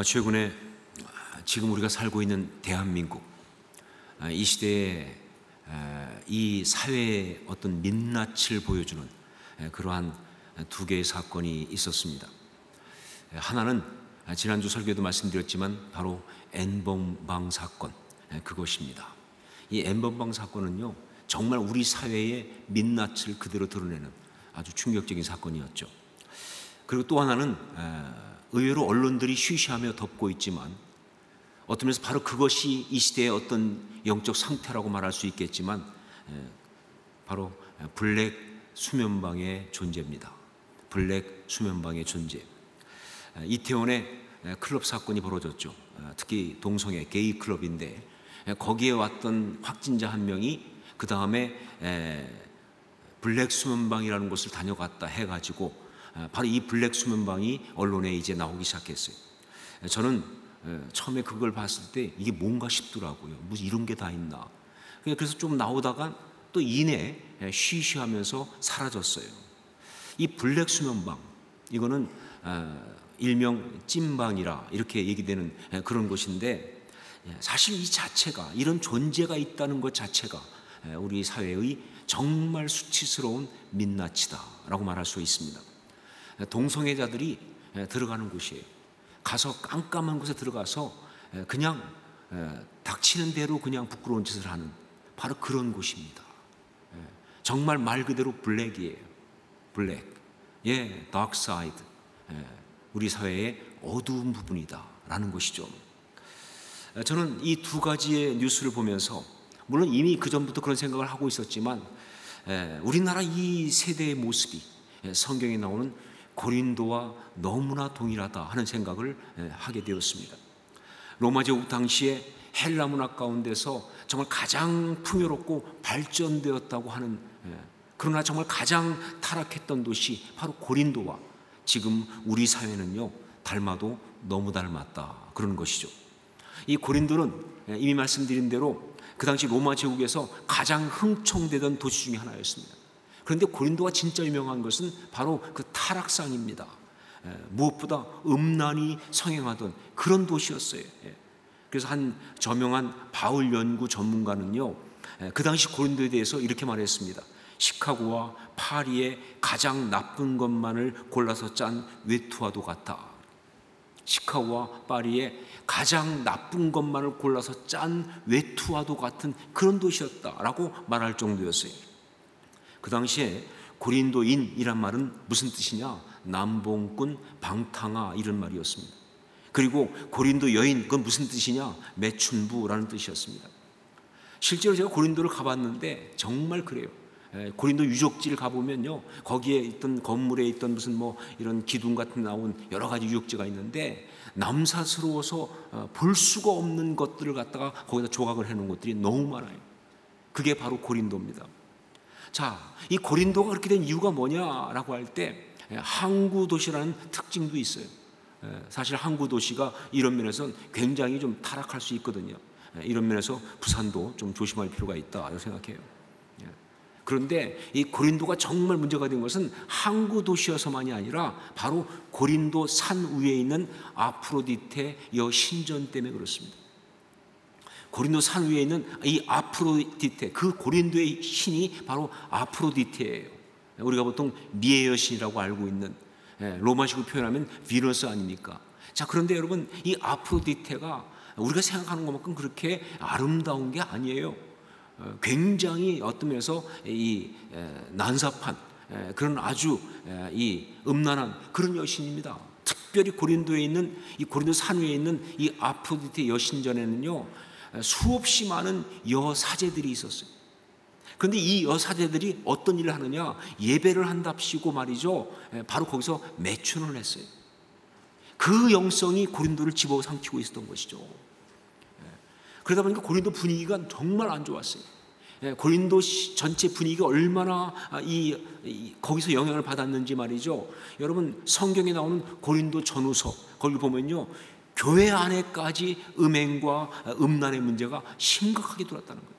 최근에 지금 우리가 살고 있는 대한민국, 이 시대에 이 사회의 어떤 민낯을 보여주는 그러한 두 개의 사건이 있었습니다. 하나는 지난주 설교에도 말씀드렸지만 바로 N번방 사건, 그것입니다. 이 N번방 사건은요, 정말 우리 사회의 민낯을 그대로 드러내는 아주 충격적인 사건이었죠. 그리고 또 하나는 의외로 언론들이 쉬쉬하며 덮고 있지만 어떤 면에서 바로 그것이 이 시대의 어떤 영적 상태라고 말할 수 있겠지만 바로 블랙 수면방의 존재입니다. 블랙 수면방의 존재. 이태원에 클럽 사건이 벌어졌죠. 특히 동성애 게이 클럽인데 거기에 왔던 확진자 한 명이 그 다음에 블랙 수면방이라는 곳을 다녀갔다 해가지고 바로 이 블랙 수면방이 언론에 이제 나오기 시작했어요. 저는 처음에 그걸 봤을 때 이게 뭔가 싶더라고요. 무슨 이런 게 다 있나. 그래서 좀 나오다가 또 이내 쉬쉬하면서 사라졌어요. 이 블랙 수면방, 이거는 일명 찐방이라 이렇게 얘기되는 그런 곳인데, 사실 이 자체가, 이런 존재가 있다는 것 자체가 우리 사회의 정말 수치스러운 민낯이다라고 말할 수 있습니다. 동성애자들이 들어가는 곳이에요. 가서 깜깜한 곳에 들어가서 그냥 닥치는 대로 그냥 부끄러운 짓을 하는 바로 그런 곳입니다. 정말 말 그대로 블랙이에요. 블랙, dark side, 우리 사회의 어두운 부분이다라는 것이죠. 저는 이 두 가지의 뉴스를 보면서 물론 이미 그 전부터 그런 생각을 하고 있었지만 우리나라 이 세대의 모습이 성경에 나오는 고린도와 너무나 동일하다 하는 생각을 하게 되었습니다. 로마 제국 당시에 헬라 문화 가운데서 정말 가장 풍요롭고 발전되었다고 하는, 그러나 정말 가장 타락했던 도시 바로 고린도와 지금 우리 사회는요 닮아도 너무 닮았다 그러는 것이죠. 이 고린도는 이미 말씀드린 대로 그 당시 로마 제국에서 가장 흥청되던 도시 중에 하나였습니다. 그런데 고린도가 진짜 유명한 것은 바로 그 타락상입니다. 무엇보다 음란이 성행하던 그런 도시였어요. 그래서 한 저명한 바울 연구 전문가는요, 그 당시 고린도에 대해서 이렇게 말했습니다. 시카고와 파리의 가장 나쁜 것만을 골라서 짠 외투와도 같다. 시카고와 파리의 가장 나쁜 것만을 골라서 짠 외투와도 같은 그런 도시였다라고 말할 정도였어요. 그 당시에 고린도인이란 말은 무슨 뜻이냐? 남봉꾼, 방탕아 이런 말이었습니다. 그리고 고린도 여인, 그건 무슨 뜻이냐? 매춘부라는 뜻이었습니다. 실제로 제가 고린도를 가봤는데 정말 그래요. 고린도 유적지를 가보면요, 거기에 있던 건물에 있던 무슨 이런 기둥 같은 나온 여러 가지 유적지가 있는데 남사스러워서 볼 수가 없는 것들을 갖다가 거기다 조각을 해놓은 것들이 너무 많아요. 그게 바로 고린도입니다. 자, 이 고린도가 그렇게 된 이유가 뭐냐라고 할 때 항구 도시라는 특징도 있어요. 사실 항구 도시가 이런 면에서는 굉장히 좀 타락할 수 있거든요. 이런 면에서 부산도 좀 조심할 필요가 있다 이렇게 생각해요. 그런데 이 고린도가 정말 문제가 된 것은 항구 도시여서만이 아니라 바로 고린도 산 위에 있는 아프로디테 여신전 때문에 그렇습니다. 고린도 산 위에 있는 이 아프로디테, 그 고린도의 신이 바로 아프로디테예요. 우리가 보통 미의 여신이라고 알고 있는, 로마식으로 표현하면 비너스 아닙니까? 자, 그런데 여러분, 이 아프로디테가 우리가 생각하는 것만큼 그렇게 아름다운 게 아니에요. 굉장히 어떤 면에서 이 난사판, 그런 아주 이 음란한 그런 여신입니다. 특별히 고린도에 있는 이 고린도 산 위에 있는 이 아프로디테 여신전에는요 수없이 많은 여사제들이 있었어요. 그런데 이 여사제들이 어떤 일을 하느냐, 예배를 한답시고 말이죠, 바로 거기서 매춘을 했어요. 그 영성이 고린도를 집어삼키고 있었던 것이죠. 그러다 보니까 고린도 분위기가 정말 안 좋았어요. 고린도 전체 분위기가 얼마나 거기서 영향을 받았는지 말이죠. 여러분, 성경에 나오는 고린도 전후서 거기 보면요, 교회 안에까지 음행과 음란의 문제가 심각하게 들어왔다는 거예요.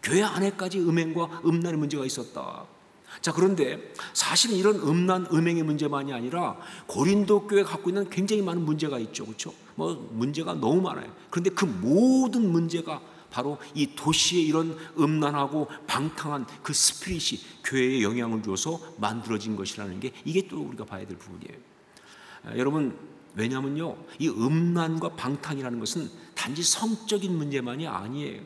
교회 안에까지 음행과 음란의 문제가 있었다. 자, 그런데 사실은 이런 음란, 음행의 문제만이 아니라 고린도 교회가 갖고 있는 굉장히 많은 문제가 있죠. 그렇죠? 문제가 너무 많아요. 그런데 그 모든 문제가 바로 이 도시의 이런 음란하고 방탕한 그 스피릿이 교회에 영향을 줘서 만들어진 것이라는 게, 이게 또 우리가 봐야 될 부분이에요. 여러분, 왜냐하면요, 이 음란과 방탕이라는 것은 단지 성적인 문제만이 아니에요.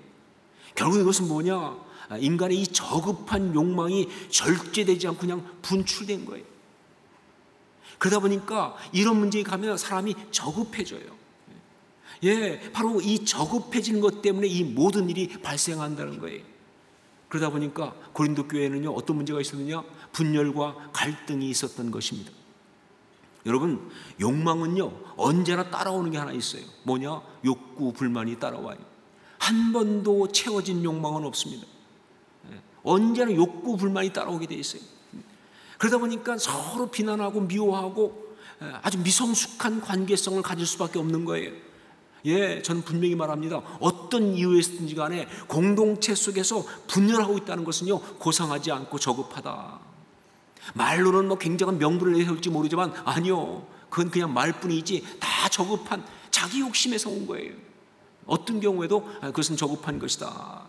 결국 이것은 뭐냐? 인간의 이 저급한 욕망이 절제되지 않고 그냥 분출된 거예요. 그러다 보니까 이런 문제에 가면 사람이 저급해져요. 바로 이 저급해지는 것 때문에 이 모든 일이 발생한다는 거예요. 그러다 보니까 고린도 교회에는요, 어떤 문제가 있었느냐? 분열과 갈등이 있었던 것입니다. 여러분, 욕망은요, 언제나 따라오는 게 하나 있어요. 뭐냐? 욕구, 불만이 따라와요. 한 번도 채워진 욕망은 없습니다. 언제나 욕구, 불만이 따라오게 돼 있어요. 그러다 보니까 서로 비난하고 미워하고 아주 미성숙한 관계성을 가질 수밖에 없는 거예요. 저는 분명히 말합니다. 어떤 이유에서든지 간에 공동체 속에서 분열하고 있다는 것은요, 고상하지 않고 저급하다. 말로는 굉장한 명분을 내세울지 모르지만 아니요, 그건 그냥 말뿐이지 다 저급한 자기 욕심에서 온 거예요. 어떤 경우에도 그것은 저급한 것이다.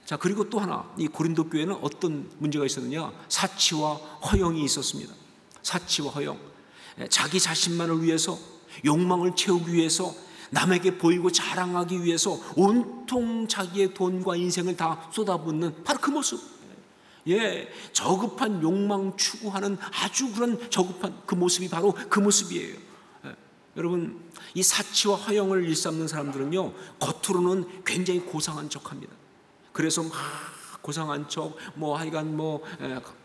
자, 그리고 또 하나, 이 고린도 교회는 어떤 문제가 있었느냐? 사치와 허영이 있었습니다. 사치와 허영. 자기 자신만을 위해서, 욕망을 채우기 위해서, 남에게 보이고 자랑하기 위해서 온통 자기의 돈과 인생을 다 쏟아붓는 바로 그 모습. 저급한 욕망 추구하는 아주 그런 저급한 그 모습이 바로 그 모습이에요. 여러분, 이 사치와 허영을 일삼는 사람들은요, 겉으로는 굉장히 고상한 척합니다. 그래서 막 고상한 척, 하여간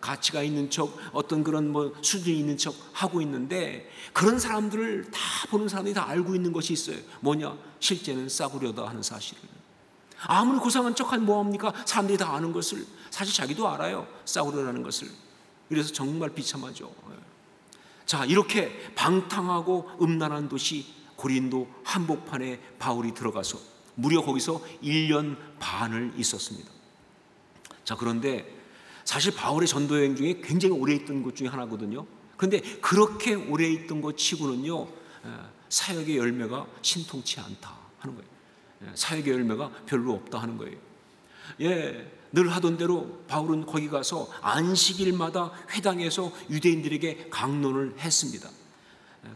가치가 있는 척, 어떤 그런 수준이 있는 척 하고 있는데, 그런 사람들을 다 보는 사람들이 다 알고 있는 것이 있어요. 뭐냐? 실제는 싸구려다 하는 사실을. 아무리 고상한 척하면 뭐합니까? 사람들이 다 아는 것을. 사실 자기도 알아요, 싸구려라는 것을. 그래서 정말 비참하죠. 자, 이렇게 방탕하고 음란한 도시 고린도 한복판에 바울이 들어가서 무려 거기서 1년 반을 있었습니다. 자, 그런데 사실 바울의 전도 여행 중에 굉장히 오래 있던 곳 중에 하나거든요. 그런데 그렇게 오래 있던 것 치고는요, 사역의 열매가 신통치 않다 하는 거예요. 사역의 열매가 별로 없다 하는 거예요. 늘 하던 대로 바울은 거기 가서 안식일마다 회당에서 유대인들에게 강론을 했습니다.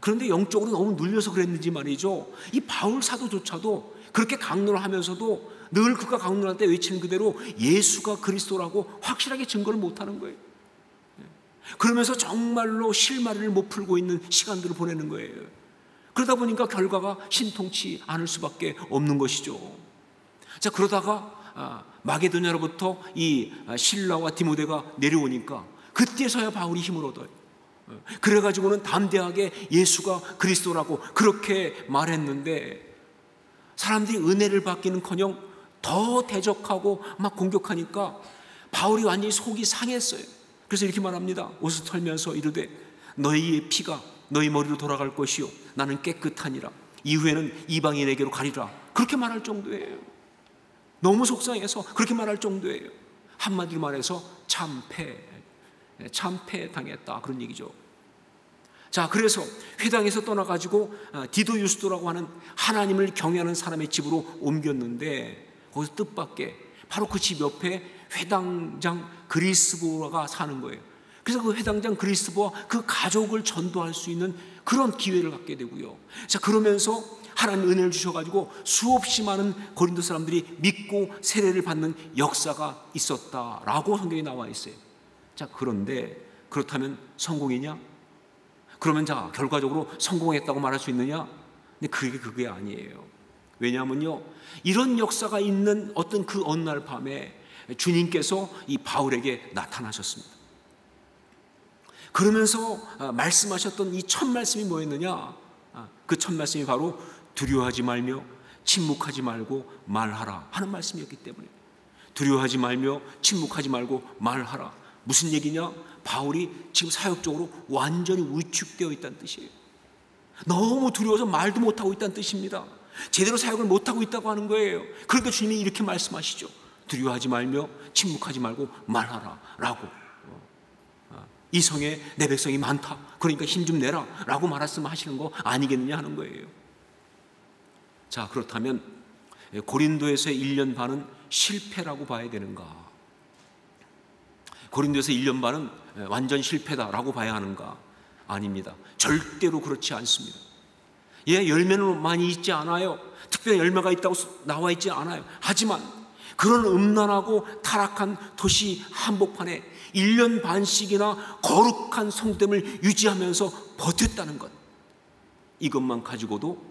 그런데 영적으로 너무 눌려서 그랬는지 말이죠, 이 바울 사도조차도 그렇게 강론을 하면서도 늘 그가 강론할 때 외치는 그대로 예수가 그리스도라고 확실하게 증거를 못하는 거예요. 그러면서 정말로 실마리를 못 풀고 있는 시간들을 보내는 거예요. 그러다 보니까 결과가 신통치 않을 수밖에 없는 것이죠. 자, 그러다가 마게도냐로부터 이 실라와 디모데가 내려오니까 그때서야 바울이 힘을 얻어요. 그래가지고는 담대하게 예수가 그리스도라고 그렇게 말했는데, 사람들이 은혜를 받기는커녕 더 대적하고 막 공격하니까 바울이 완전히 속이 상했어요. 그래서 이렇게 말합니다. 옷을 털면서 이르되 너희의 피가 너희 머리로 돌아갈 것이요 나는 깨끗하니라. 이후에는 이방인에게로 가리라. 그렇게 말할 정도예요. 너무 속상해서 그렇게 말할 정도예요. 한마디로 말해서 참패 당했다, 그런 얘기죠. 자, 그래서 회당에서 떠나가지고 디도 유스도라고 하는 하나님을 경외하는 사람의 집으로 옮겼는데, 거기서 뜻밖의 바로 그 집 옆에 회당장 그리스보가 사는 거예요. 그래서 그 회당장 그리스보와 그 가족을 전도할 수 있는 그런 기회를 갖게 되고요. 자, 그러면서 하나님 은혜를 주셔가지고 수없이 많은 고린도 사람들이 믿고 세례를 받는 역사가 있었다라고 성경에 나와 있어요. 자, 그런데 그렇다면 성공이냐? 그러면 자, 결과적으로 성공했다고 말할 수 있느냐? 근데 그게 아니에요. 왜냐하면요, 이런 역사가 있는 어떤 그 어느 날 밤에 주님께서 이 바울에게 나타나셨습니다. 그러면서 말씀하셨던 이 첫 말씀이 뭐였느냐? 그 첫 말씀이 바로 두려워하지 말며 침묵하지 말고 말하라 하는 말씀이었기 때문에, 두려워하지 말며 침묵하지 말고 말하라. 무슨 얘기냐? 바울이 지금 사역적으로 완전히 위축되어 있다는 뜻이에요. 너무 두려워서 말도 못하고 있다는 뜻입니다. 제대로 사역을 못하고 있다고 하는 거예요. 그러니까 주님이 이렇게 말씀하시죠. 두려워하지 말며 침묵하지 말고 말하라 라고. 이 성에 내 백성이 많다, 그러니까 힘 좀 내라 라고 말씀하시는 거 아니겠느냐 하는 거예요. 자, 그렇다면 고린도에서의 1년 반은 실패라고 봐야 되는가? 고린도에서 1년 반은 완전 실패다라고 봐야 하는가? 아닙니다. 절대로 그렇지 않습니다. 열매는 많이 있지 않아요. 특별히 열매가 있다고 나와 있지 않아요. 하지만 그런 음란하고 타락한 도시 한복판에 1년 반씩이나 거룩한 성됨을 유지하면서 버텼다는 것, 이것만 가지고도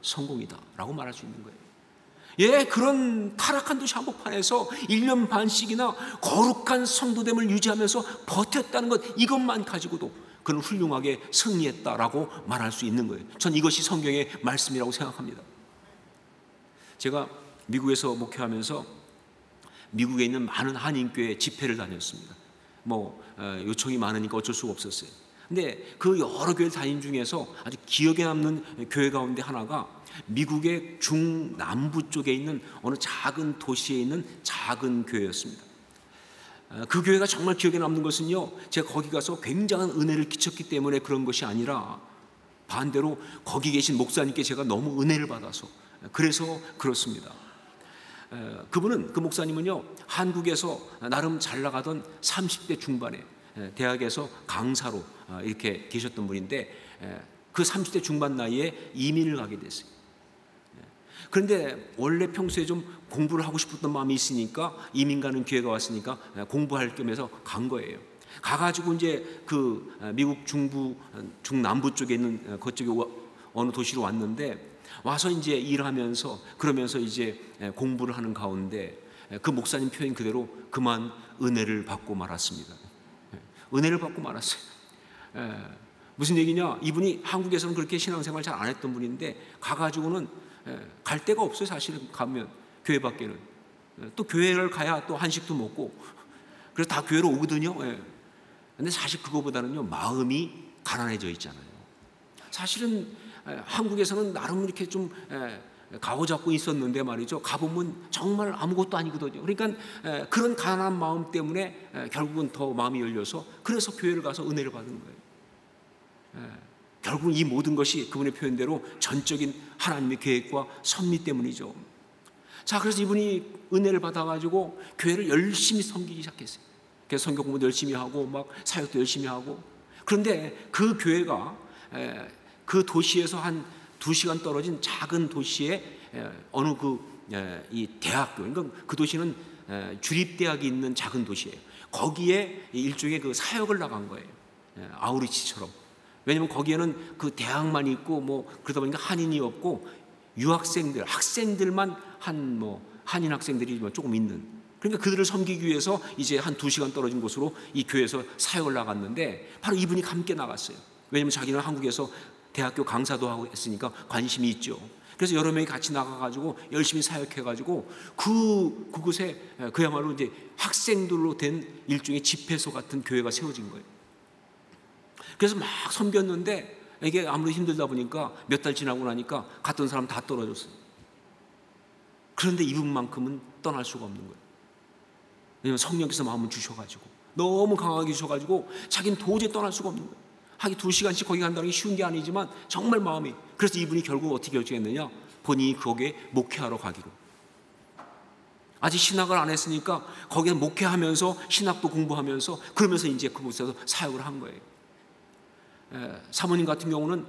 성공이다라고 말할 수 있는 거예요. 그런 타락한 도시 한복판에서 1년 반씩이나 거룩한 성도됨을 유지하면서 버텼다는 것, 이것만 가지고도 그는 훌륭하게 승리했다라고 말할 수 있는 거예요. 전 이것이 성경의 말씀이라고 생각합니다. 제가 미국에서 목회하면서 미국에 있는 많은 한인교회 집회를 다녔습니다. 요청이 많으니까 어쩔 수가 없었어요. 근데 그 여러 교회 다닌 중에서 아주 기억에 남는 교회 가운데 하나가 미국의 중남부 쪽에 있는 어느 작은 도시에 있는 작은 교회였습니다. 그 교회가 정말 기억에 남는 것은요, 제가 거기 가서 굉장한 은혜를 끼쳤기 때문에 그런 것이 아니라 반대로 거기 계신 목사님께 제가 너무 은혜를 받아서, 그래서 그렇습니다. 그 목사님은요, 한국에서 나름 잘 나가던 30대 중반에 대학에서 강사로 이렇게 계셨던 분인데, 그 30대 중반 나이에 이민을 가게 됐어요. 그런데 원래 평소에 좀 공부를 하고 싶었던 마음이 있으니까, 이민 가는 기회가 왔으니까 공부할 겸해서 간 거예요. 가가지고 이제 그 미국 중남부 쪽에 있는 그쪽에 어느 도시로 왔는데, 와서 이제 일하면서 그러면서 이제 공부를 하는 가운데 그 목사님 표현 그대로 그만 은혜를 받고 말았습니다. 은혜를 받고 말았어요. 무슨 얘기냐? 이분이 한국에서는 그렇게 신앙생활 잘 안 했던 분인데 가가지고는 갈 데가 없어요. 사실은 가면 교회 밖에는 또 교회를 가야 또 한식도 먹고, 그래서 다 교회로 오거든요. 근데 사실 그거보다는요, 마음이 가난해져 있잖아요. 사실은 한국에서는 나름 이렇게 좀 가오잡고 있었는데 말이죠, 가보면 정말 아무것도 아니거든요. 그러니까 그런 가난한 마음 때문에 결국은 더 마음이 열려서, 그래서 교회를 가서 은혜를 받은 거예요. 결국은 이 모든 것이 그분의 표현대로 전적인 하나님의 계획과 섭리 때문이죠. 자, 그래서 이분이 은혜를 받아가지고 교회를 열심히 섬기기 시작했어요. 그래서 성경 공부도 열심히 하고 막 사역도 열심히 하고. 그런데 그 교회가 그 도시에서 한 2시간 떨어진 작은 도시에 어느 이 대학교, 그러니까 그 도시는 주립대학이 있는 작은 도시예요. 거기에 일종의 그 사역을 나간 거예요. 아우리치처럼. 왜냐하면 거기에는 그 대학만 있고 그러다 보니까 한인이 없고 유학생들, 학생들만 한인 학생들이 조금 있는. 그러니까 그들을 섬기기 위해서 이제 한 2시간 떨어진 곳으로 이 교회에서 사역을 나갔는데, 바로 이분이 함께 나갔어요. 왜냐하면 자기는 한국에서 대학교 강사도 하고 했으니까 관심이 있죠. 그래서 여러 명이 같이 나가가지고 열심히 사역해가지고 그곳에 그야말로 이제 학생들로 된 일종의 집회소 같은 교회가 세워진 거예요. 그래서 막 섬겼는데 이게 아무리 힘들다 보니까 몇 달 지나고 나니까 갔던 사람 다 떨어졌어요. 그런데 이분만큼은 떠날 수가 없는 거예요. 왜냐하면 성령께서 마음을 주셔가지고, 너무 강하게 주셔가지고 자기는 도저히 떠날 수가 없는 거예요. 하기 2시간씩 거기 간다는 게 쉬운 게 아니지만 정말 마음이. 그래서 이분이 결국 어떻게 결정했느냐? 본인이 거기에 목회하러 가기로. 아직 신학을 안 했으니까 거기에 목회하면서 신학도 공부하면서 그러면서 이제 그곳에서 사역을 한 거예요. 사모님 같은 경우는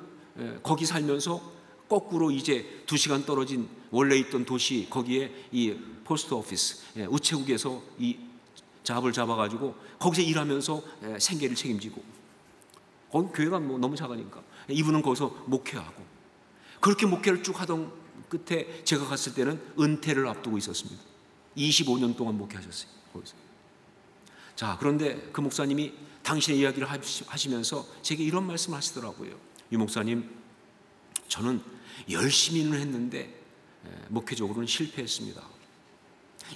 거기 살면서 거꾸로 이제 2시간 떨어진 원래 있던 도시, 거기에 이 포스트 오피스, 우체국에서 이 잡을 잡아가지고 거기서 일하면서 생계를 책임지고, 거기 교회가 너무 작으니까 이분은 거기서 목회하고, 그렇게 목회를 쭉 하던 끝에 제가 갔을 때는 은퇴를 앞두고 있었습니다. 25년 동안 목회하셨어요, 거기서. 자, 그런데 그 목사님이 당신의 이야기를 하시면서 제게 이런 말씀을 하시더라고요. 유 목사님, 저는 열심히는 했는데 목회적으로는 실패했습니다.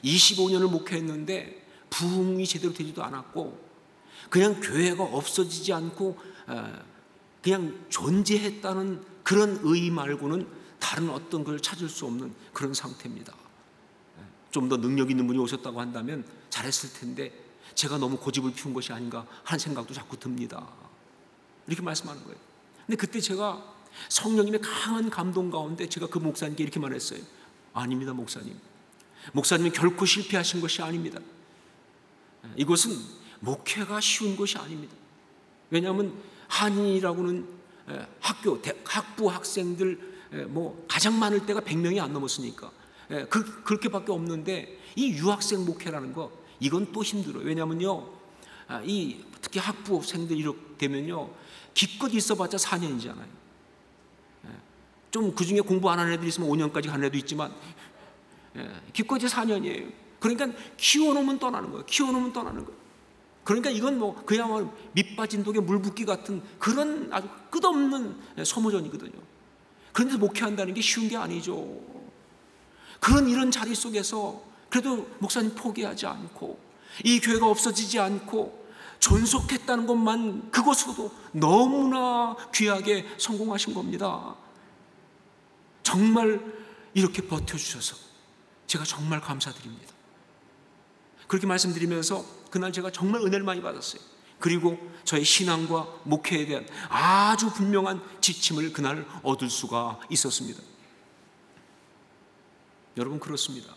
25년을 목회했는데 부흥이 제대로 되지도 않았고, 그냥 교회가 없어지지 않고 그냥 존재했다는 그런 의의 말고는 다른 어떤 걸 찾을 수 없는 그런 상태입니다. 좀 더 능력 있는 분이 오셨다고 한다면 잘했을 텐데 제가 너무 고집을 피운 것이 아닌가 하는 생각도 자꾸 듭니다. 이렇게 말씀하는 거예요. 근데 그때 제가 성령님의 강한 감동 가운데 제가 그 목사님께 이렇게 말했어요. 아닙니다, 목사님. 목사님은 결코 실패하신 것이 아닙니다. 이것은 목회가 쉬운 것이 아닙니다. 왜냐하면 한인이라고는 학부 학생들 가장 많을 때가 100명이 안 넘었으니까 그렇게밖에 없는데, 이 유학생 목회라는 거, 이건 또 힘들어요. 왜냐하면요, 특히 학부생들 이렇게 되면요, 기껏 있어봤자 4년이잖아요. 좀 그중에 공부 안 하는 애들 있으면 5년까지 가는 애도 있지만 기껏 4년이에요. 그러니까 키워놓으면 떠나는 거예요. 키워놓으면 떠나는 거예요. 그러니까 이건 그야말로 밑빠진 독에 물 붓기 같은 그런 아주 끝없는 소모전이거든요. 그런데 목회한다는 게 쉬운 게 아니죠. 이런 자리 속에서 그래도 목사님 포기하지 않고 이 교회가 없어지지 않고 존속했다는 것만, 그것으로도 너무나 귀하게 성공하신 겁니다. 정말 이렇게 버텨주셔서 제가 정말 감사드립니다. 그렇게 말씀드리면서 그날 제가 정말 은혜를 많이 받았어요. 그리고 저의 신앙과 목회에 대한 아주 분명한 지침을 그날 얻을 수가 있었습니다. 여러분, 그렇습니다.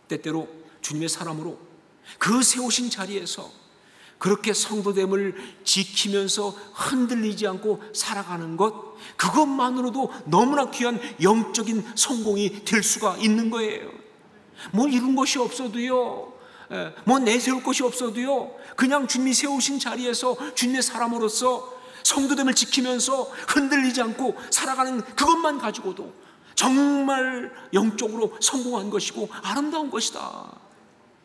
때때로 주님의 사람으로 그 세우신 자리에서 그렇게 성도됨을 지키면서 흔들리지 않고 살아가는 것, 그것만으로도 너무나 귀한 영적인 성공이 될 수가 있는 거예요. 이룬 것이 없어도요, 내세울 것이 없어도요, 그냥 주님이 세우신 자리에서 주님의 사람으로서 성도됨을 지키면서 흔들리지 않고 살아가는 그것만 가지고도 정말 영적으로 성공한 것이고 아름다운 것이다.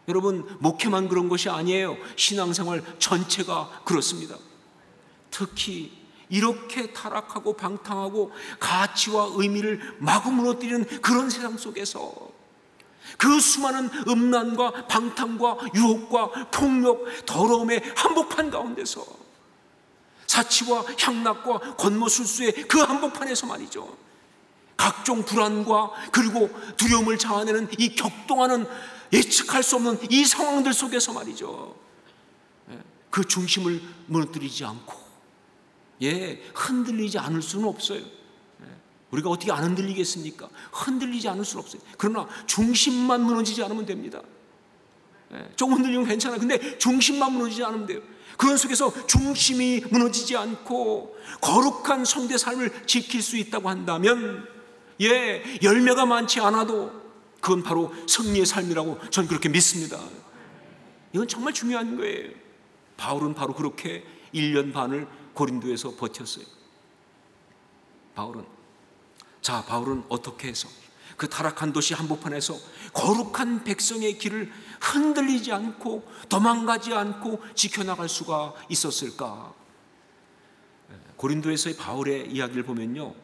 여러분, 목회만 그런 것이 아니에요. 신앙생활 전체가 그렇습니다. 특히 이렇게 타락하고 방탕하고 가치와 의미를 마구 무너뜨리는 그런 세상 속에서 그 수많은 음란과 방탕과 유혹과 폭력, 더러움의 한복판 가운데서, 사치와 향락과 권모술수의 그 한복판에서 말이죠, 각종 불안과 그리고 두려움을 자아내는 이 격동하는 예측할 수 없는 이 상황들 속에서 말이죠, 그 중심을 무너뜨리지 않고 흔들리지 않을 수는 없어요. 우리가 어떻게 안 흔들리겠습니까? 흔들리지 않을 수는 없어요. 그러나 중심만 무너지지 않으면 됩니다. 조금 흔들리면 괜찮아요. 근데 중심만 무너지지 않으면 돼요. 그런 속에서 중심이 무너지지 않고 거룩한 성도의 삶을 지킬 수 있다고 한다면, 열매가 많지 않아도 그건 바로 승리의 삶이라고 저는 그렇게 믿습니다. 이건 정말 중요한 거예요. 바울은 바로 그렇게 1년 반을 고린도에서 버텼어요. 바울은 어떻게 해서 그 타락한 도시 한복판에서 거룩한 백성의 길을 흔들리지 않고 도망가지 않고 지켜나갈 수가 있었을까? 고린도에서의 바울의 이야기를 보면요,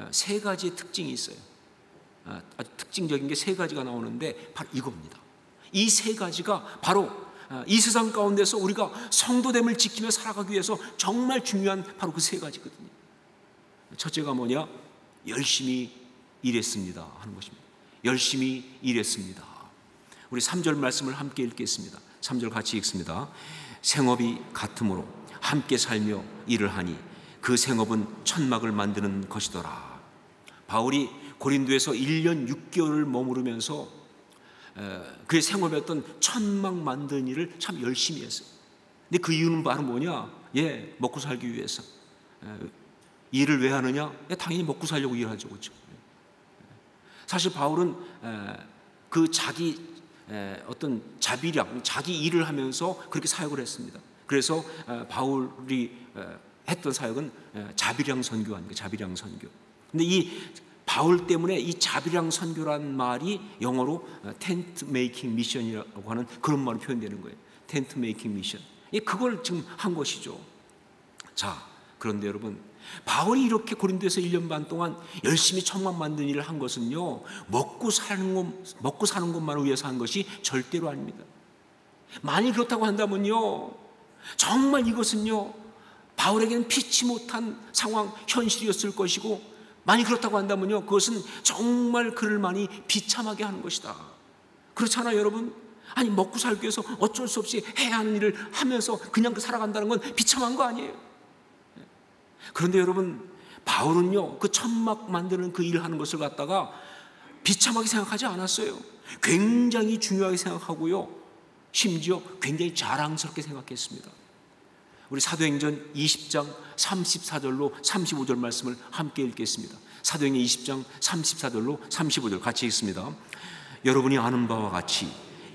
3가지의 특징이 있어요. 아주 특징적인 게 3가지가 나오는데 바로 이겁니다. 이 3가지가 바로 이 세상 가운데서 우리가 성도됨을 지키며 살아가기 위해서 정말 중요한 바로 그 3가지거든요. 첫째가 뭐냐? 열심히 일했습니다 하는 것입니다. 열심히 일했습니다. 우리 3절 말씀을 함께 읽겠습니다. 3절 같이 읽습니다. 생업이 같으므로 함께 살며 일을 하니 그 생업은 천막을 만드는 것이더라. 바울이 고린도에서 1년 6개월을 머무르면서 그의 생업이었던 천막 만드는 일을 참 열심히 했어요. 근데 그 이유는 바로 뭐냐? 먹고 살기 위해서. 일을 왜 하느냐? 당연히 먹고 살려고 일하죠, 그렇죠? 사실 바울은 그 자기 어떤 자비량, 자기 일을 하면서 그렇게 사역을 했습니다. 그래서 바울이 했던 사역은 자비량 선교 아닙니까? 자비량 선교. 근데 이 바울 때문에 이 자비량 선교란 말이 영어로 텐트 메이킹 미션이라고 하는 그런 말로 표현되는 거예요. 텐트 메이킹 미션. 그걸 지금 한 것이죠. 자, 그런데 여러분, 바울이 이렇게 고린도에서 1년 반 동안 열심히 천막 만드는 일을 한 것은요, 먹고 사는 것만을 위해서 한 것이 절대로 아닙니다. 만일 그렇다고 한다면요, 정말 이것은요, 바울에게는 피치 못한 상황, 현실이었을 것이고, 만일 그렇다고 한다면요, 그것은 정말 그를 많이 비참하게 하는 것이다. 그렇잖아요, 여러분. 아니 먹고 살기 위해서 어쩔 수 없이 해야 하는 일을 하면서 그냥 살아간다는 건 비참한 거 아니에요? 그런데 여러분, 바울은요 그 천막 만드는 그 일을 하는 것을 갖다가 비참하게 생각하지 않았어요. 굉장히 중요하게 생각하고요, 심지어 굉장히 자랑스럽게 생각했습니다. 우리 사도행전 20장 34절로 35절 말씀을 함께 읽겠습니다. 사도행전 20장 34절로 35절 같이 읽습니다. 여러분이 아는 바와 같이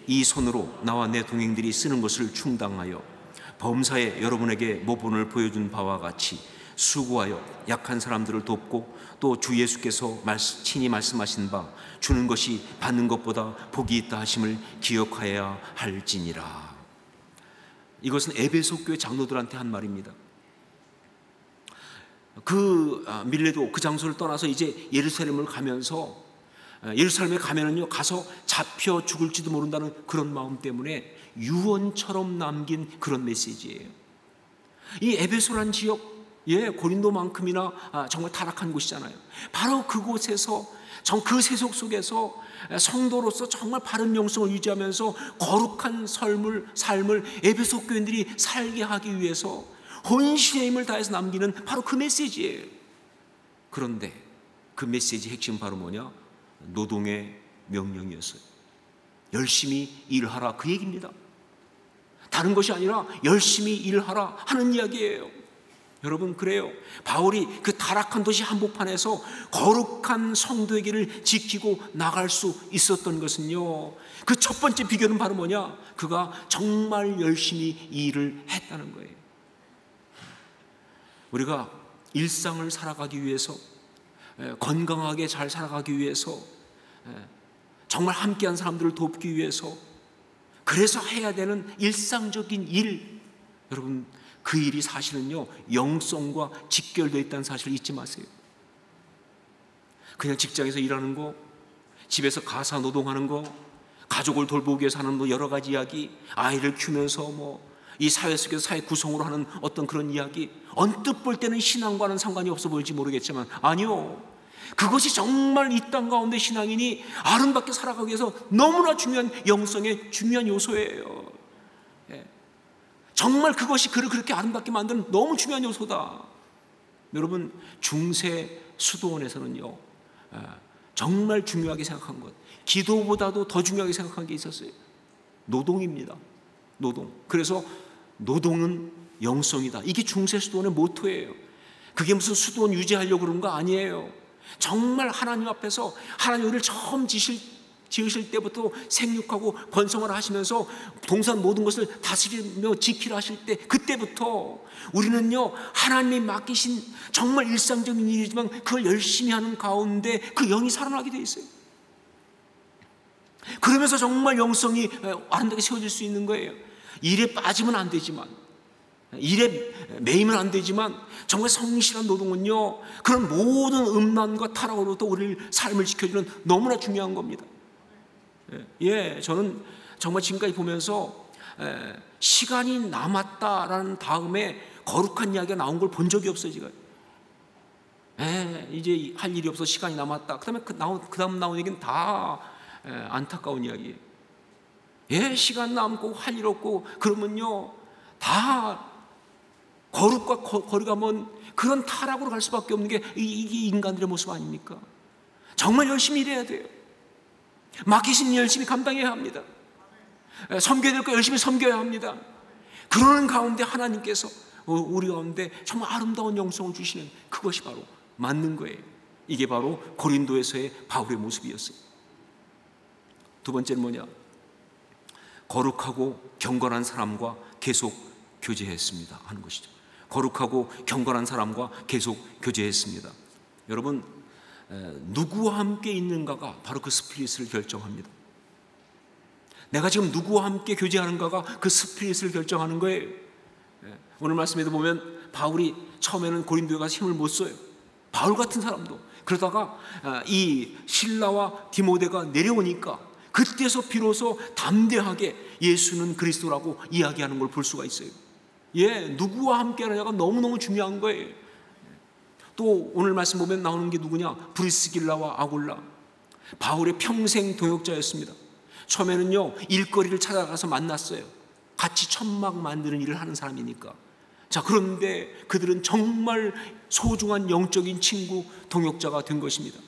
이 손으로 나와 내 동행들이 쓰는 것을 충당하여 범사에 여러분에게 모본을 보여준 바와 같이 수고하여 약한 사람들을 돕고 또 주 예수께서 친히 말씀하신 바 주는 것이 받는 것보다 복이 있다 하심을 기억하여야 할지니라. 이것은 에베소 교회 장로들한테 한 말입니다. 밀레도 그 장소를 떠나서 이제 예루살렘을 가면서, 예루살렘에 가면은요 가서 잡혀 죽을지도 모른다는 그런 마음 때문에 유언처럼 남긴 그런 메시지예요. 이 에베소란 지역, 고린도만큼이나 정말 타락한 곳이잖아요. 바로 그곳에서, 그 세속 속에서 성도로서 정말 바른 영성을 유지하면서 거룩한 삶을 에베소 교인들이 살게 하기 위해서 혼신의 힘을 다해서 남기는 바로 그 메시지예요. 그런데 그 메시지의 핵심은 바로 뭐냐? 노동의 명령이었어요. 열심히 일하라, 그 얘기입니다. 다른 것이 아니라 열심히 일하라 하는 이야기예요. 여러분, 그래요. 바울이 그 타락한 도시 한복판에서 거룩한 성도의 길을 지키고 나갈 수 있었던 것은요, 그 첫 번째 비결은 바로 뭐냐? 그가 정말 열심히 일을 했다는 거예요. 우리가 일상을 살아가기 위해서, 건강하게 잘 살아가기 위해서, 정말 함께한 사람들을 돕기 위해서, 그래서 해야 되는 일상적인 일, 여러분, 그 일이 사실은요 영성과 직결되어 있다는 사실을 잊지 마세요. 그냥 직장에서 일하는 거, 집에서 가사 노동하는 거, 가족을 돌보기 위해서 하는 여러 가지 이야기, 아이를 키우면서 이 사회 속에서 사회 구성으로 하는 어떤 그런 이야기, 언뜻 볼 때는 신앙과는 상관이 없어 보일지 모르겠지만 아니요, 그것이 정말 이 땅 가운데 신앙인이 아름답게 살아가기 위해서 너무나 중요한 영성의 중요한 요소예요. 정말 그것이 그를 그렇게 아름답게 만드는 너무 중요한 요소다. 여러분, 중세 수도원에서는요 정말 중요하게 생각한 것, 기도보다도 더 중요하게 생각한 게 있었어요. 노동입니다. 노동. 그래서 노동은 영성이다, 이게 중세 수도원의 모토예요. 그게 무슨 수도원 유지하려고 그런 거 아니에요. 정말 하나님 앞에서 하나님 우리를 처음 지으실 때부터 생육하고 번성을 하시면서 동산 모든 것을 다스리며 지키려 하실 때, 그때부터 우리는요 하나님이 맡기신 정말 일상적인 일이지만 그걸 열심히 하는 가운데 그 영이 살아나게 돼 있어요. 그러면서 정말 영성이 아름답게 세워질 수 있는 거예요. 일에 빠지면 안 되지만, 일에 매이면 안 되지만 정말 성실한 노동은요 그런 모든 음란과 타락으로부터 우리를 삶을 지켜주는 너무나 중요한 겁니다. 저는 정말 지금까지 보면서 시간이 남았다라는 다음에 거룩한 이야기가 나온 걸 본 적이 없어요. 지금 이제 할 일이 없어 시간이 남았다, 그 다음 나온 얘기는 다 안타까운 이야기예요. 시간 남고 할 일 없고 그러면요 다 거룩과 거리가 먼 그런 타락으로 갈 수밖에 없는 게 이게 인간들의 모습 아닙니까? 정말 열심히 일해야 돼요. 맡기신 일 열심히 감당해야 합니다. 섬겨야 될 거 열심히 섬겨야 합니다. 그러는 가운데 하나님께서 우리 가운데 정말 아름다운 영성을 주시는, 그것이 바로 맞는 거예요. 이게 바로 고린도에서의 바울의 모습이었어요. 두 번째는 뭐냐? 거룩하고 경건한 사람과 계속 교제했습니다 하는 것이죠. 거룩하고 경건한 사람과 계속 교제했습니다. 여러분, 누구와 함께 있는가가 바로 그 스피릿을 결정합니다. 내가 지금 누구와 함께 교제하는가가 그 스피릿을 결정하는 거예요. 오늘 말씀에도 보면 바울이 처음에는 고린도에 가서 힘을 못 써요. 바울 같은 사람도. 그러다가 이 실라와 디모데가 내려오니까 그때서 비로소 담대하게 예수는 그리스도라고 이야기하는 걸 볼 수가 있어요. 누구와 함께 하느냐가 너무너무 중요한 거예요. 또 오늘 말씀 보면 나오는 게 누구냐? 브리스길라와 아굴라. 바울의 평생 동역자였습니다. 처음에는요, 일거리를 찾아가서 만났어요. 같이 천막 만드는 일을 하는 사람이니까. 자, 그런데 그들은 정말 소중한 영적인 친구, 동역자가 된 것입니다.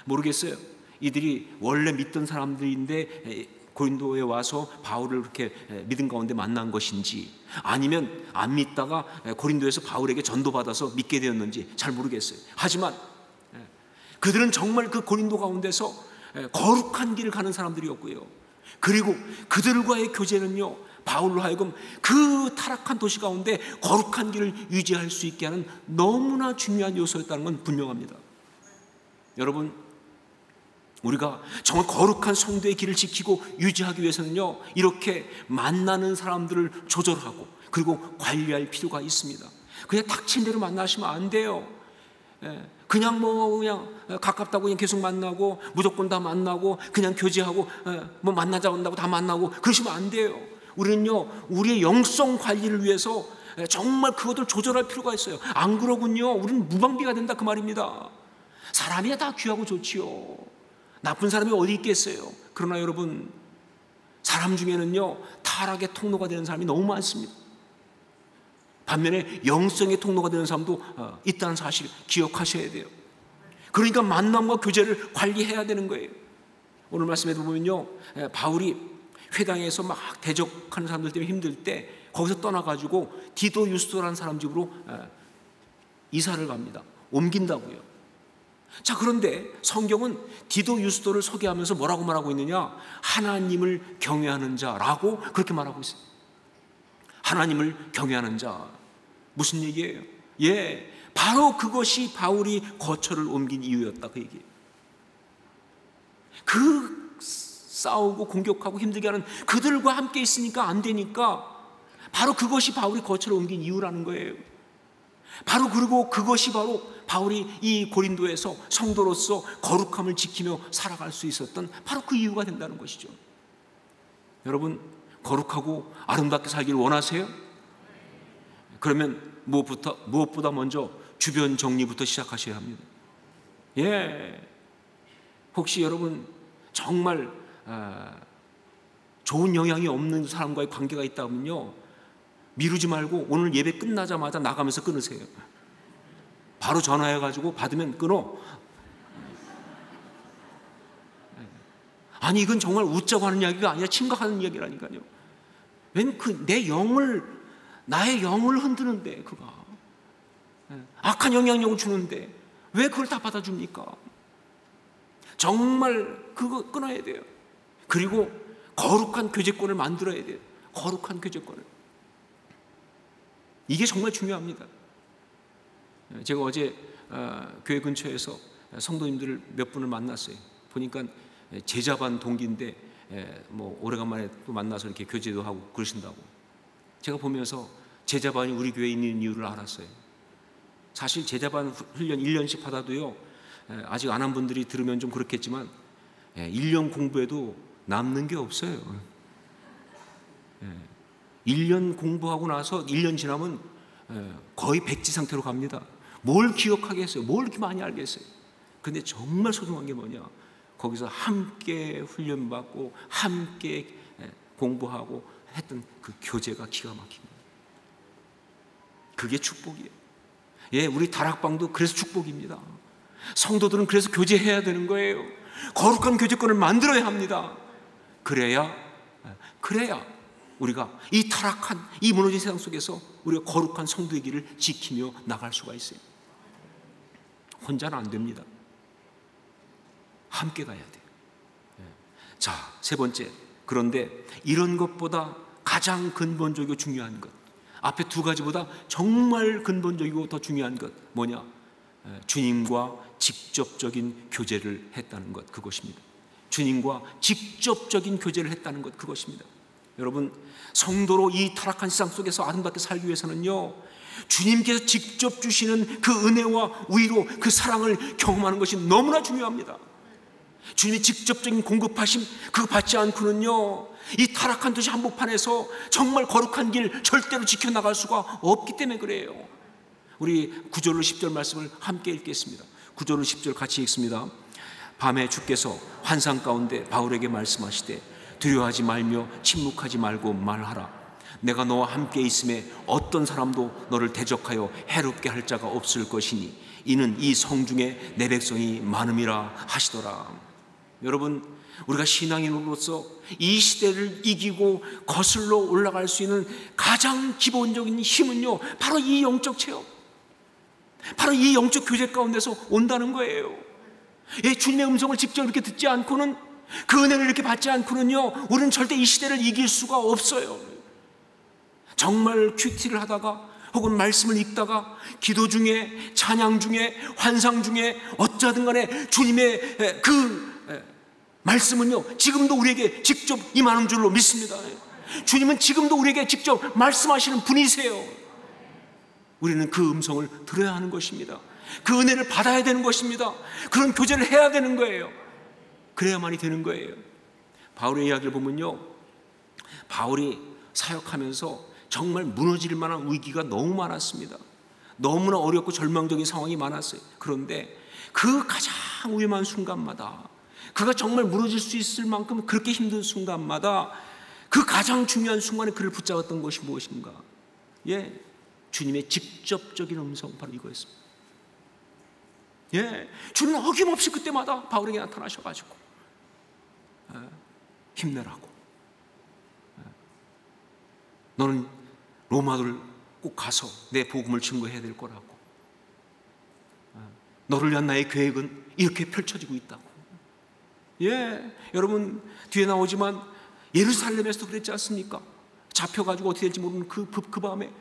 모르겠어요. 이들이 원래 믿던 사람들인데 고린도에 와서 바울을 그렇게 믿음 가운데 만난 것인지, 아니면 안 믿다가 고린도에서 바울에게 전도받아서 믿게 되었는지 잘 모르겠어요. 하지만 그들은 정말 그 고린도 가운데서 거룩한 길을 가는 사람들이었고요. 그리고 그들과의 교제는요, 바울로 하여금 그 타락한 도시 가운데 거룩한 길을 유지할 수 있게 하는 너무나 중요한 요소였다는 건 분명합니다. 여러분, 우리가 정말 거룩한 성도의 길을 지키고 유지하기 위해서는요, 이렇게 만나는 사람들을 조절하고 그리고 관리할 필요가 있습니다. 그냥 닥친 대로 만나시면 안 돼요. 그냥 가깝다고 그냥 계속 만나고 무조건 다 만나고 그냥 교제하고 만나자 한다고 다 만나고 그러시면 안 돼요. 우리는요, 우리의 영성 관리를 위해서 정말 그것을 조절할 필요가 있어요. 안 그러군요, 우리는 무방비가 된다, 그 말입니다. 사람이 다 귀하고 좋지요. 나쁜 사람이 어디 있겠어요. 그러나 여러분, 사람 중에는요, 타락의 통로가 되는 사람이 너무 많습니다. 반면에 영성의 통로가 되는 사람도 있다는 사실 기억하셔야 돼요. 그러니까 만남과 교제를 관리해야 되는 거예요. 오늘 말씀에도 보면요, 바울이 회당에서 막 대적하는 사람들 때문에 힘들 때 거기서 떠나가지고 디도 유스도라는 사람 집으로 이사를 갑니다. 옮긴다고요. 자, 그런데 성경은 디도 유스도를 소개하면서 뭐라고 말하고 있느냐? 하나님을 경외하는 자라고 그렇게 말하고 있어요. 하나님을 경외하는 자. 무슨 얘기예요? 바로 그것이 바울이 거처를 옮긴 이유였다, 그 얘기예요. 싸우고 공격하고 힘들게 하는 그들과 함께 있으니까 안 되니까, 바로 그것이 바울이 거처를 옮긴 이유라는 거예요. 그리고 그것이 바로 바울이 이 고린도에서 성도로서 거룩함을 지키며 살아갈 수 있었던 바로 그 이유가 된다는 것이죠. 여러분, 거룩하고 아름답게 살기를 원하세요? 그러면 무엇보다 먼저 주변 정리부터 시작하셔야 합니다. 혹시 여러분 정말 좋은 영향이 없는 사람과의 관계가 있다면요, 미루지 말고 오늘 예배 끝나자마자 나가면서 끊으세요. 바로 전화해가지고 받으면 끊어. 아니, 이건 정말 웃자고 하는 이야기가 아니라 심각한 이야기라니까요. 왠 나의 영을 흔드는데, 그가 악한 영향력을 주는데 왜 그걸 다 받아줍니까? 정말 그거 끊어야 돼요. 그리고 거룩한 교제권을 만들어야 돼요. 거룩한 교제권을. 이게 정말 중요합니다. 제가 어제 교회 근처에서 성도님들을 몇 분을 만났어요. 보니까 제자반 동기인데 오래간만에 또 만나서 이렇게 교제도 하고 그러신다고. 제가 보면서 제자반이 우리 교회에 있는 이유를 알았어요. 사실 제자반 훈련 1년씩 받아도요, 아직 안 한 분들이 들으면 좀 그렇겠지만 1년 공부해도 남는 게 없어요. 1년 공부하고 나서 1년 지나면 거의 백지 상태로 갑니다. 뭘 기억하겠어요? 뭘 이렇게 많이 알겠어요? 근데 정말 소중한 게 뭐냐? 거기서 함께 훈련받고 함께 공부하고 했던 그 교제가 기가 막힙니다. 그게 축복이에요. 우리 다락방도 그래서 축복입니다. 성도들은 그래서 교제해야 되는 거예요. 거룩한 교제권을 만들어야 합니다. 그래야 우리가 이 타락한, 이 무너진 세상 속에서 우리가 거룩한 성도의 길을 지키며 나갈 수가 있어요. 혼자는 안 됩니다. 함께 가야 돼요. 자, 세 번째, 그런데 이런 것보다 가장 근본적이고 중요한 것, 앞에 두 가지보다 정말 근본적이고 더 중요한 것 뭐냐? 주님과 직접적인 교제를 했다는 것, 그것입니다. 주님과 직접적인 교제를 했다는 것, 그것입니다. 여러분, 성도로 이 타락한 세상 속에서 아름답게 살기 위해서는요, 주님께서 직접 주시는 그 은혜와 위로, 그 사랑을 경험하는 것이 너무나 중요합니다. 주님의 직접적인 공급하심, 그거 받지 않고는요, 이 타락한 도시 한복판에서 정말 거룩한 길 절대로 지켜나갈 수가 없기 때문에 그래요. 우리 9절로 10절 말씀을 함께 읽겠습니다. 9절로 10절 같이 읽습니다. 밤에 주께서 환상 가운데 바울에게 말씀하시되 두려워하지 말며 침묵하지 말고 말하라. 내가 너와 함께 있음에 어떤 사람도 너를 대적하여 해롭게 할 자가 없을 것이니 이는 이 성중에 내 백성이 많음이라 하시더라. 여러분, 우리가 신앙인으로서 이 시대를 이기고 거슬러 올라갈 수 있는 가장 기본적인 힘은요, 바로 이 영적 체험, 바로 이 영적 교제 가운데서 온다는 거예요. 예, 주님의 음성을 직접 이렇게 듣지 않고는, 그 은혜를 이렇게 받지 않고는요, 우리는 절대 이 시대를 이길 수가 없어요. 정말 큐티를 하다가 혹은 말씀을 읽다가 기도 중에, 찬양 중에, 환상 중에 어쩌든 간에 주님의 그 말씀은요, 지금도 우리에게 직접 임하는 줄로 믿습니다. 주님은 지금도 우리에게 직접 말씀하시는 분이세요. 우리는 그 음성을 들어야 하는 것입니다. 그 은혜를 받아야 되는 것입니다. 그런 교제를 해야 되는 거예요. 그래야만이 되는 거예요. 바울의 이야기를 보면요, 바울이 사역하면서 정말 무너질 만한 위기가 너무 많았습니다. 너무나 어렵고 절망적인 상황이 많았어요. 그런데 그 가장 위험한 순간마다, 그가 정말 무너질 수 있을 만큼 그렇게 힘든 순간마다 그 가장 중요한 순간에 그를 붙잡았던 것이 무엇인가? 예, 주님의 직접적인 음성, 바로 이거였습니다. 예, 주님은 어김없이 그때마다 바울에게 나타나셔가지고 힘내라고, 너는 로마를 꼭 가서 내 복음을 증거해야 될 거라고, 너를 위한 나의 계획은 이렇게 펼쳐지고 있다고. 예, 여러분 뒤에 나오지만 예루살렘에서도 그랬지 않습니까? 잡혀가지고 어떻게 될지 모르는 그 밤에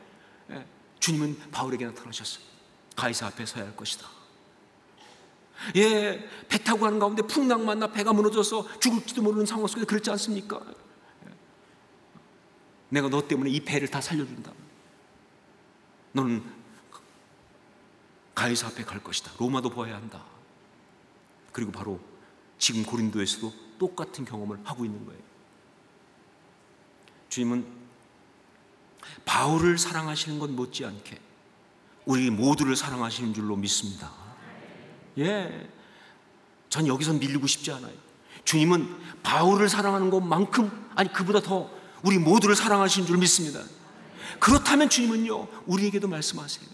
주님은 바울에게 나타나셨어요. 가이사 앞에 서야 할 것이다. 예, 배 타고 가는 가운데 풍랑 만나 배가 무너져서 죽을지도 모르는 상황 속에 그랬지 않습니까? 내가 너 때문에 이 배를 다 살려준다. 너는 가이사 앞에 갈 것이다. 로마도 보아야 한다. 그리고 바로 지금 고린도에서도 똑같은 경험을 하고 있는 거예요. 주님은 바울을 사랑하시는 것 못지않게 우리 모두를 사랑하시는 줄로 믿습니다. 예, 전 여기서 밀리고 싶지 않아요. 주님은 바울을 사랑하는 것만큼, 아니 그보다 더 우리 모두를 사랑하시는 줄 믿습니다. 그렇다면 주님은요, 우리에게도 말씀하세요.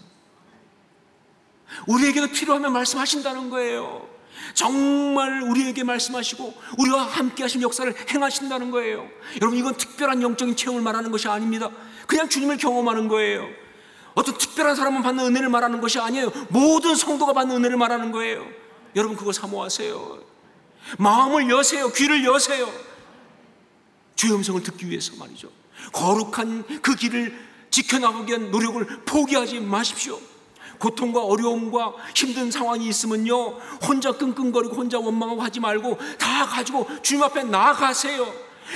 우리에게도 필요하면 말씀하신다는 거예요. 정말 우리에게 말씀하시고 우리와 함께 하신 역사를 행하신다는 거예요. 여러분, 이건 특별한 영적인 체험을 말하는 것이 아닙니다. 그냥 주님을 경험하는 거예요. 어떤 특별한 사람만 받는 은혜를 말하는 것이 아니에요. 모든 성도가 받는 은혜를 말하는 거예요. 여러분, 그거 사모하세요. 마음을 여세요. 귀를 여세요. 주의 음성을 듣기 위해서 말이죠. 거룩한 그 길을 지켜나가기 위한 노력을 포기하지 마십시오. 고통과 어려움과 힘든 상황이 있으면요, 혼자 끙끙거리고 혼자 원망하고 하지 말고 다 가지고 주님 앞에 나아가세요.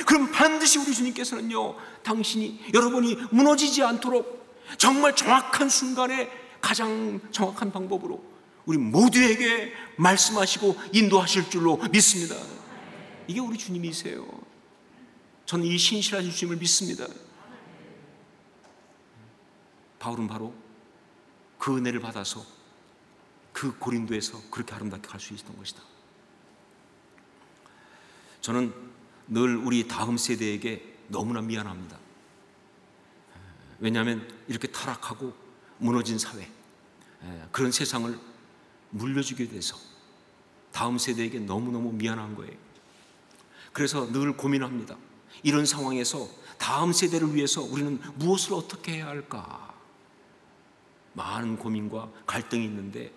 그럼 반드시 우리 주님께서는요, 여러분이 무너지지 않도록 정말 정확한 순간에 가장 정확한 방법으로 우리 모두에게 말씀하시고 인도하실 줄로 믿습니다. 이게 우리 주님이세요. 저는 이 신실하신 주님을 믿습니다. 바울은 바로 그 은혜를 받아서 그 고린도에서 그렇게 아름답게 갈 수 있었던 것이다. 저는 늘 우리 다음 세대에게 너무나 미안합니다. 왜냐하면 이렇게 타락하고 무너진 사회, 그런 세상을 물려주게 돼서 다음 세대에게 너무너무 미안한 거예요. 그래서 늘 고민합니다. 이런 상황에서 다음 세대를 위해서 우리는 무엇을 어떻게 해야 할까? 많은 고민과 갈등이 있는데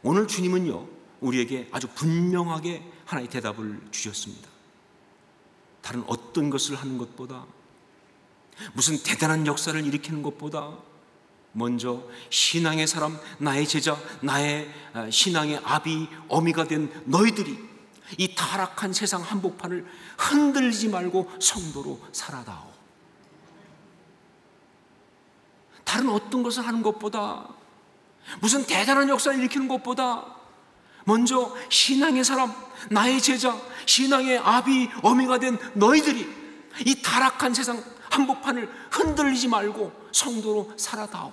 오늘 주님은요, 우리에게 아주 분명하게 하나의 대답을 주셨습니다. 다른 어떤 것을 하는 것보다, 무슨 대단한 역사를 일으키는 것보다 먼저 신앙의 사람, 나의 제자, 나의 신앙의 아비, 어미가 된 너희들이 이 타락한 세상 한복판을 흔들리지 말고 성도로 살아다오. 다른 어떤 것을 하는 것보다, 무슨 대단한 역사를 일으키는 것보다 먼저 신앙의 사람, 나의 제자, 신앙의 아비, 어미가 된 너희들이 이 타락한 세상 한복판을 흔들리지 말고 성도로 살아다오.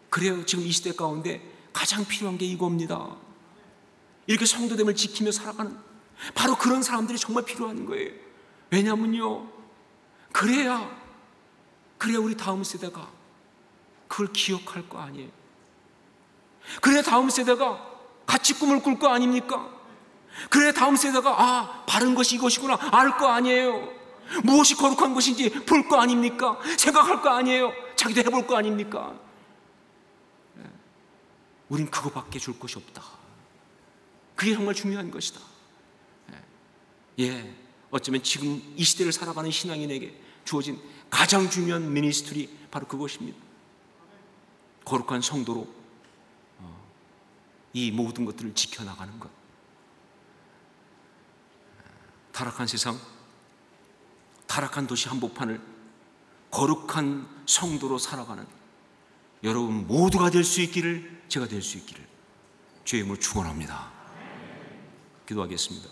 그래요. 지금 이 시대 가운데 가장 필요한 게 이겁니다. 이렇게 성도됨을 지키며 살아가는 바로 그런 사람들이 정말 필요한 거예요. 왜냐면요, 그래야 우리 다음 세대가 그걸 기억할 거 아니에요. 그래야 다음 세대가 같이 꿈을 꿀 거 아닙니까? 그래야 다음 세대가 바른 것이 이것이구나 알 거 아니에요. 무엇이 거룩한 것인지 볼 거 아닙니까? 생각할 거 아니에요. 자기도 해볼 거 아닙니까? 우린 그거밖에 줄 것이 없다. 그게 정말 중요한 것이다. 어쩌면 지금 이 시대를 살아가는 신앙인에게 주어진 가장 중요한 미니스트리 바로 그것입니다. 거룩한 성도로 이 모든 것들을 지켜나가는 것. 타락한 세상, 타락한 도시 한복판을 거룩한 성도로 살아가는 여러분 모두가 될 수 있기를, 제가 될 수 있기를 주의 이름으로 축원합니다. 기도하겠습니다.